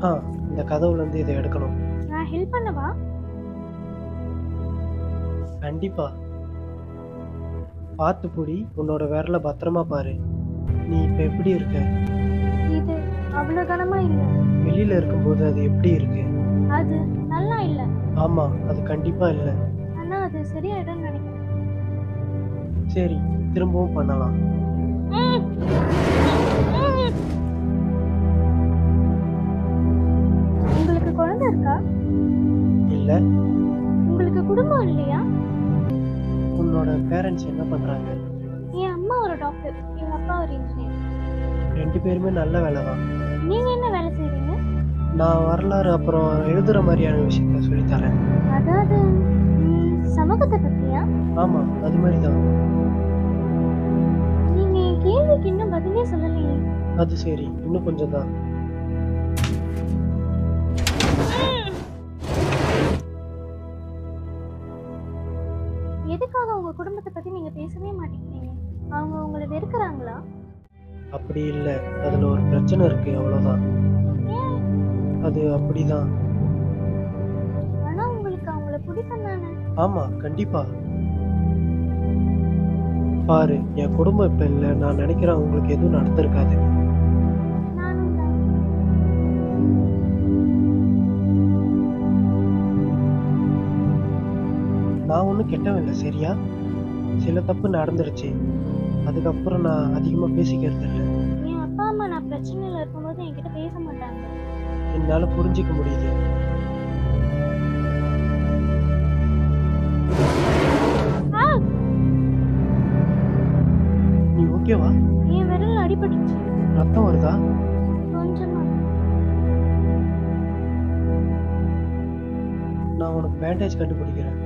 ஆ, இந்த கதவுலேருந்து இதை எடுக்கணும். நான் ஹெல்ப் பண்ணவா? கண்டிப்பா. பார்த்து புடி, உன்னோட விரல பத்திரமா பாரு. நீ இப்ப எப்படி இருக்க? இது அவ்வளோ கனமா இல்ல. வெளியில இருக்கும்போது அது எப்படி இருக்கு? அது நல்லா இல்ல. ஆமா, அது கண்டிப்பா இல்ல. ஆனா அது சரியாயிடும்னு நினைக்கிறேன். சரி, திரும்பவும் பண்ணலாம். ம். ம். உங்களுக்கு குழந்தை இருக்கா? இல்ல, உங்களுக்கு குடும்பம் இல்லையா? உன்னோட பேரண்ட்ஸ் என்ன பண்றாங்க? என் அம்மா ஒரு டாக்டர், எங்க அப்பா ஒரு இன்ஜினியர். 2 பேருமே நல்ல வேலை தான். நீங்க என்ன வேலை செய்றீங்க? நான் வரலாறு அப்புறம் எழுதுற மாதிரியான விஷயத்த சொல்லித் தரேன். அதாவது சமூகத்தை பத்தியா? ஆமா, அது மாதிரி தான். நீங்க என் கேள்விக்கு இன்னும் பதிலே சொல்லலையே. அது சரி, இன்னும் கொஞ்சம் தான். எதுக்காக உங்க குடும்பத்தை பத்தி நீங்க பேசவே மாட்டேங்கிறீங்க? அவங்க உங்களை வெறுக்கிறாங்களா? அப்படி இல்ல, அதுல ஒரு பிரச்சனை இருக்கு, அவ்வளவுதான். ஏன்? அது அப்படிதான். ஆனா உங்களுக்கு அவங்கள பிடிக்கும் தானே? ஆமா, கண்டிப்பா. பாரு, என் குடும்பம் இப்ப இல்ல. நான் நினைக்கிறேன் உங்களுக்கு எதுவும் நடந்திருக்காது. நானும் தான். நான் ஒண்ணும் கெட்டவன் இல்ல, சரியா? சில தப்பு நடந்துருச்சு. அதுக்கப்புறம் நான் அதிகமா பேசிக்கிறது இல்ல. என் அப்பா அம்மா நான் பிரச்சனையில இருக்கும்போது என்கிட்ட பேச மாட்டாங்க. என்னால புரிஞ்சுக்க முடியுது. ஆ! நீ ஓகேவா? என் விரல் அடிபட்டுச்சு. ரத்தம் வருதா? கொஞ்சமா. நான் உனக்கு பேண்டேஜ் கண்டுபிடிக்கிறேன்.